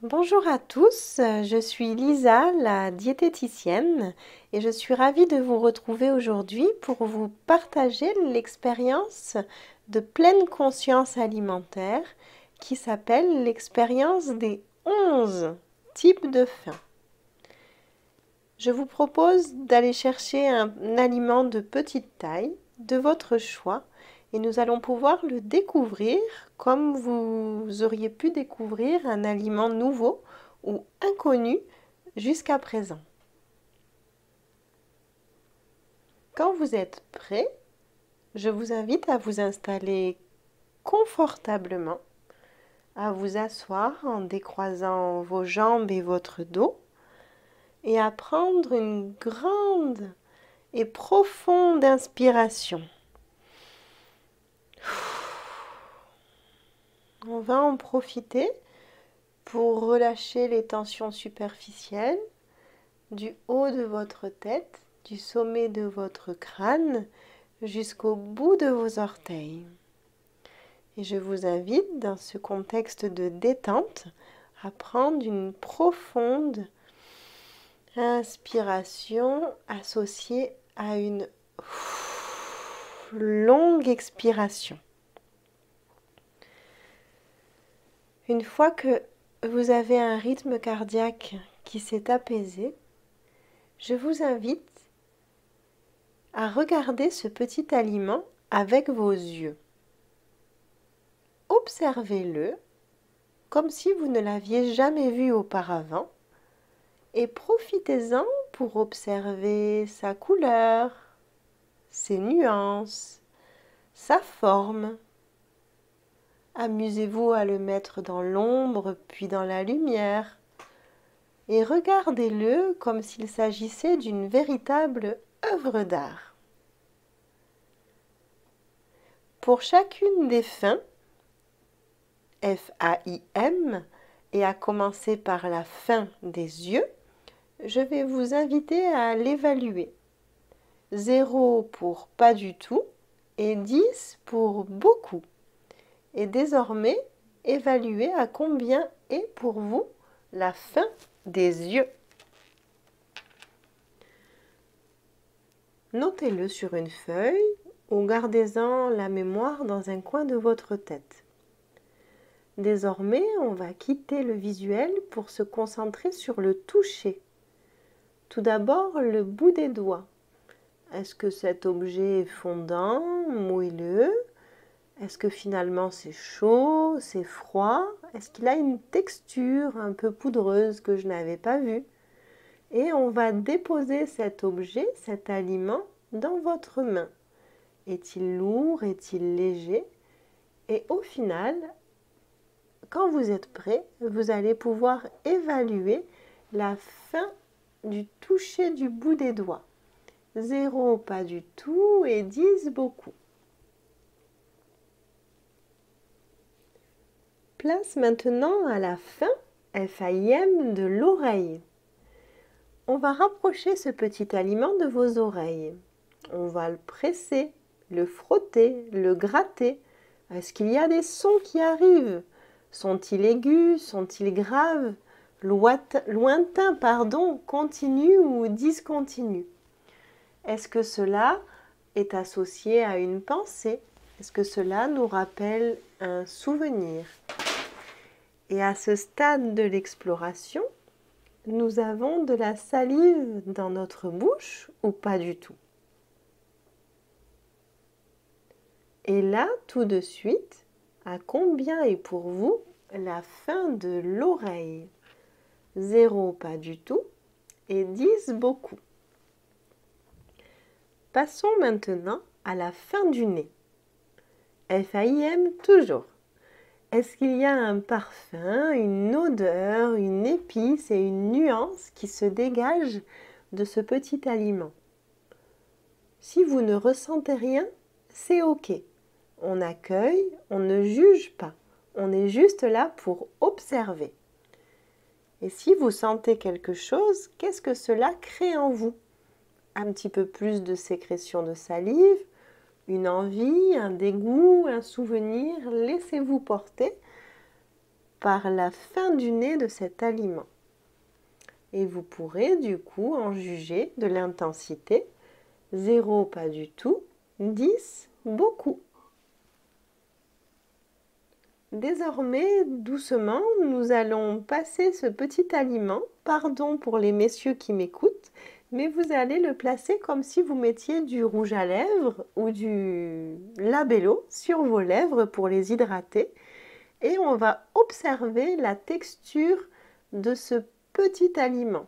Bonjour à tous, je suis Lisa, la diététicienne, et je suis ravie de vous retrouver aujourd'hui pour vous partager l'expérience de pleine conscience alimentaire qui s'appelle l'expérience des 11 types de faim. Je vous propose d'aller chercher un aliment de petite taille, de votre choix, et nous allons pouvoir le découvrir comme vous auriez pu découvrir un aliment nouveau ou inconnu jusqu'à présent. Quand vous êtes prêt, je vous invite à vous installer confortablement, à vous asseoir en décroisant vos jambes et votre dos et à prendre une grande et profonde inspiration. On va en profiter pour relâcher les tensions superficielles du haut de votre tête, du sommet de votre crâne jusqu'au bout de vos orteils. Et je vous invite, dans ce contexte de détente, à prendre une profonde inspiration associée à une longue expiration. Une fois que vous avez un rythme cardiaque qui s'est apaisé, je vous invite à regarder ce petit aliment avec vos yeux. Observez-le comme si vous ne l'aviez jamais vu auparavant et profitez-en pour observer sa couleur, ses nuances, sa forme. Amusez-vous à le mettre dans l'ombre puis dans la lumière et regardez-le comme s'il s'agissait d'une véritable œuvre d'art. Pour chacune des fins, F-A-I-M, et à commencer par la fin des yeux, je vais vous inviter à l'évaluer. 0 pour pas du tout et 10 pour beaucoup. Et désormais, évaluez à combien est pour vous la fin des yeux. Notez-le sur une feuille ou gardez-en la mémoire dans un coin de votre tête. Désormais, on va quitter le visuel pour se concentrer sur le toucher. Tout d'abord, le bout des doigts. Est-ce que cet objet est fondant, moelleux? Est-ce que finalement c'est chaud, c'est froid? Est-ce qu'il a une texture un peu poudreuse que je n'avais pas vue? Et on va déposer cet objet, cet aliment, dans votre main. Est-il lourd? Est-il léger? Et au final, quand vous êtes prêt, vous allez pouvoir évaluer la fin du toucher du bout des doigts. 0, pas du tout, et 10, beaucoup. Place maintenant à la fin, F-A-I-M, de l'oreille. On va rapprocher ce petit aliment de vos oreilles. On va le presser, le frotter, le gratter. Est-ce qu'il y a des sons qui arrivent? Sont-ils aigus? Sont-ils graves? Lointains, continus ou discontinus? Est-ce que cela est associé à une pensée? Est-ce que cela nous rappelle un souvenir? Et à ce stade de l'exploration, nous avons de la salive dans notre bouche ou pas du tout? Et là, tout de suite, à combien est pour vous la fin de l'oreille? 0, pas du tout, et 10, beaucoup. Passons maintenant à la fin du nez. F-A-I-M, toujours. Est-ce qu'il y a un parfum, une odeur, une épice et une nuance qui se dégagent de ce petit aliment? Si vous ne ressentez rien, c'est OK. On accueille, on ne juge pas. On est juste là pour observer. Et si vous sentez quelque chose, qu'est-ce que cela crée en vous? Un petit peu plus de sécrétion de salive, une envie, un dégoût, un souvenir, laissez-vous porter par la fin du nez de cet aliment. Et vous pourrez du coup en juger de l'intensité. 0, pas du tout. 10, beaucoup. Désormais, doucement, nous allons passer ce petit aliment. Pardon pour les messieurs qui m'écoutent, mais vous allez le placer comme si vous mettiez du rouge à lèvres ou du labello sur vos lèvres pour les hydrater. Et on va observer la texture de ce petit aliment,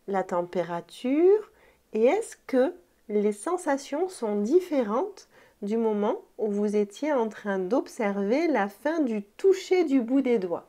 la température, et est-ce que les sensations sont différentes du moment où vous étiez en train d'observer la fin du toucher du bout des doigts.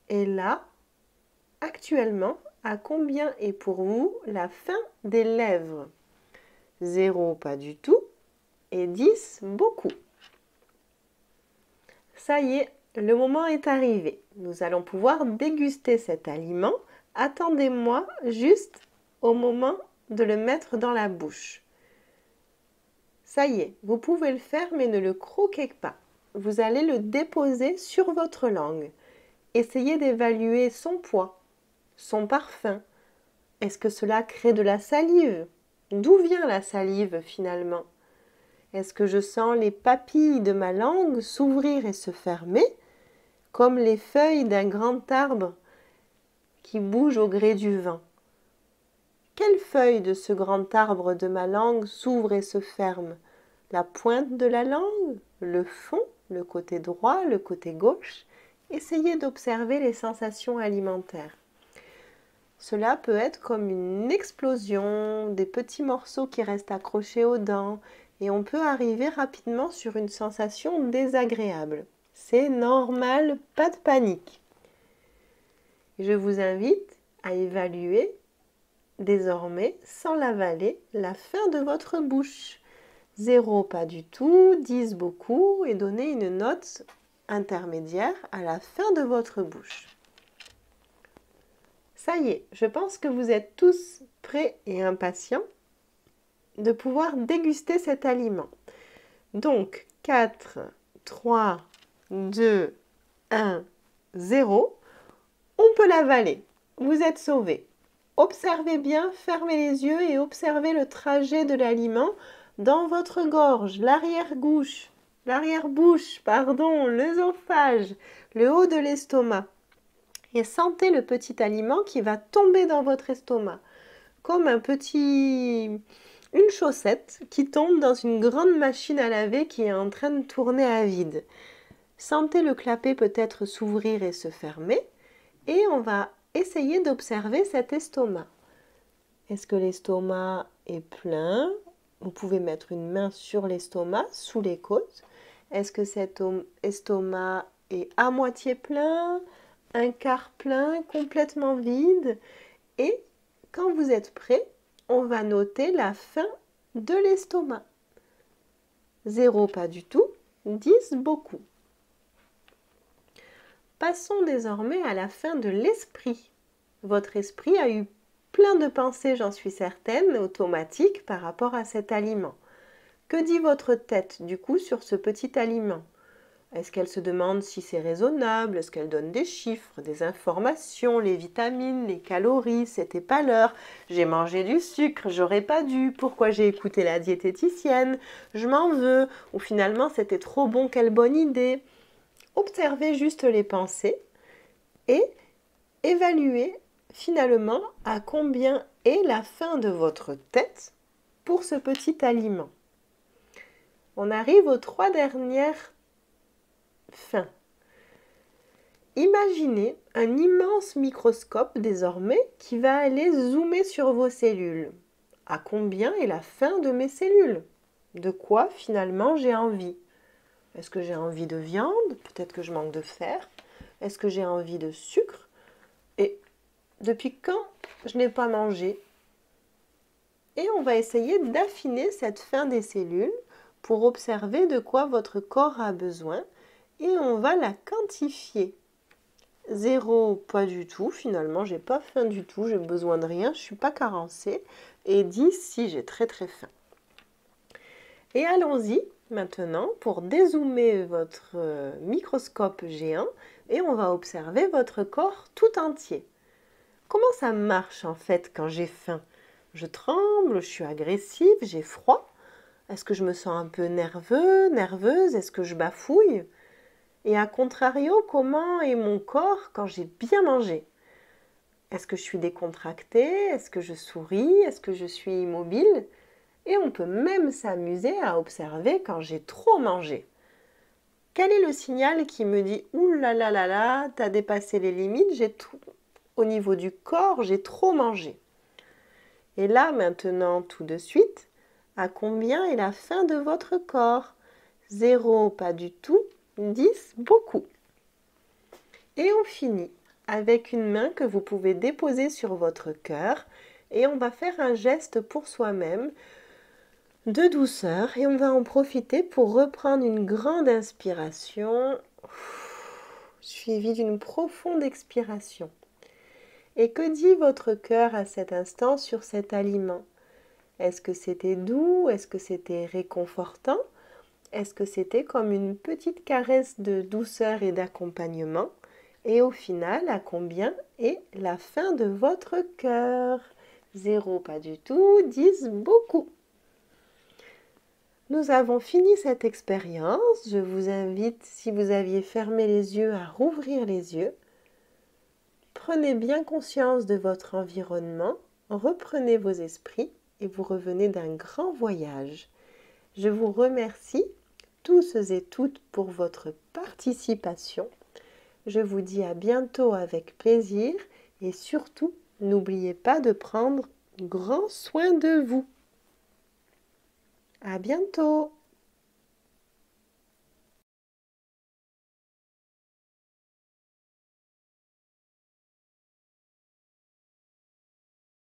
Et là, actuellement, à combien est pour vous la fin des lèvres? 0, pas du tout, et 10, beaucoup. Ça y est, le moment est arrivé. Nous allons pouvoir déguster cet aliment. Attendez-moi juste au moment de le mettre dans la bouche. Ça y est, vous pouvez le faire, mais ne le croquez pas. Vous allez le déposer sur votre langue. Essayez d'évaluer son poids, son parfum. Est-ce que cela crée de la salive? D'où vient la salive finalement? Est-ce que je sens les papilles de ma langue s'ouvrir et se fermer, comme les feuilles d'un grand arbre qui bougent au gré du vent? Quelle feuille de ce grand arbre de ma langue s'ouvre et se ferme? La pointe de la langue, le fond, le côté droit, le côté gauche? Essayez d'observer les sensations alimentaires. Cela peut être comme une explosion, des petits morceaux qui restent accrochés aux dents, et on peut arriver rapidement sur une sensation désagréable. C'est normal, pas de panique. Je vous invite à évaluer désormais, sans l'avaler, la fin de votre bouche. 0, pas du tout, 10, beaucoup, et donnez une note intermédiaire à la fin de votre bouche. Ça y est, je pense que vous êtes tous prêts et impatients de pouvoir déguster cet aliment. Donc, 4, 3, 2, 1, 0, on peut l'avaler. Vous êtes sauvés. Observez bien, fermez les yeux et observez le trajet de l'aliment dans votre gorge, l'arrière-bouche, l'œsophage, le haut de l'estomac. Et sentez le petit aliment qui va tomber dans votre estomac, comme une chaussette qui tombe dans une grande machine à laver qui est en train de tourner à vide. Sentez le clapet peut-être s'ouvrir et se fermer, et on va essayer d'observer cet estomac. Est-ce que l'estomac est plein? Vous pouvez mettre une main sur l'estomac, sous les côtes. Est-ce que cet estomac est à moitié plein, un quart plein, complètement vide? Et quand vous êtes prêt, on va noter la fin de l'estomac. 0, pas du tout. 10, beaucoup. Passons désormais à la fin de l'esprit. Votre esprit a eu plein de pensées, j'en suis certaine, automatiques par rapport à cet aliment. Que dit votre tête du coup sur ce petit aliment? Est-ce qu'elle se demande si c'est raisonnable? Est-ce qu'elle donne des chiffres, des informations, les vitamines, les calories? C'était pas l'heure. J'ai mangé du sucre, j'aurais pas dû. Pourquoi j'ai écouté la diététicienne? Je m'en veux. Ou finalement c'était trop bon, quelle bonne idée. Observez juste les pensées et évaluez finalement à combien est la fin de votre tête pour ce petit aliment. On arrive aux 3 dernières fins. Imaginez un immense microscope désormais qui va aller zoomer sur vos cellules. À combien est la fin de mes cellules? De quoi finalement j'ai envie? Est-ce que j'ai envie de viande? Peut-être que je manque de fer. Est-ce que j'ai envie de sucre? Et depuis quand je n'ai pas mangé? Et on va essayer d'affiner cette fin des cellules pour observer de quoi votre corps a besoin et on va la quantifier. 0, pas du tout, finalement j'ai pas faim du tout, j'ai besoin de rien, je suis pas carencée. Et 10, si j'ai très très faim. Et allons-y, Maintenant, pour dézoomer votre microscope géant, et on va observer votre corps tout entier. Comment ça marche en fait quand j'ai faim? Je tremble, je suis agressive, j'ai froid. Est-ce que je me sens un peu nerveux, nerveuse? Est-ce que je bafouille? Et à contrario, comment est mon corps quand j'ai bien mangé? Est-ce que je suis décontractée? Est-ce que je souris? Est-ce que je suis immobile? Et on peut même s'amuser à observer quand j'ai trop mangé. Quel est le signal qui me dit « Ouh là là là là, t'as dépassé les limites, au niveau du corps, j'ai trop mangé ». Et là, maintenant, tout de suite, à combien est la faim de votre corps? 0, pas du tout. 10, beaucoup. Et on finit avec une main que vous pouvez déposer sur votre cœur et on va faire un geste pour soi-même de douceur et on va en profiter pour reprendre une grande inspiration suivie d'une profonde expiration. Et que dit votre cœur à cet instant sur cet aliment? Est-ce que c'était doux? Est-ce que c'était réconfortant? Est-ce que c'était comme une petite caresse de douceur et d'accompagnement? Et au final, à combien est la faim de votre cœur? 0, pas du tout. 10, beaucoup. Nous avons fini cette expérience. Je vous invite, si vous aviez fermé les yeux, à rouvrir les yeux. Prenez bien conscience de votre environnement, reprenez vos esprits et vous revenez d'un grand voyage. Je vous remercie tous et toutes pour votre participation. Je vous dis à bientôt avec plaisir et surtout, n'oubliez pas de prendre grand soin de vous. À bientôt!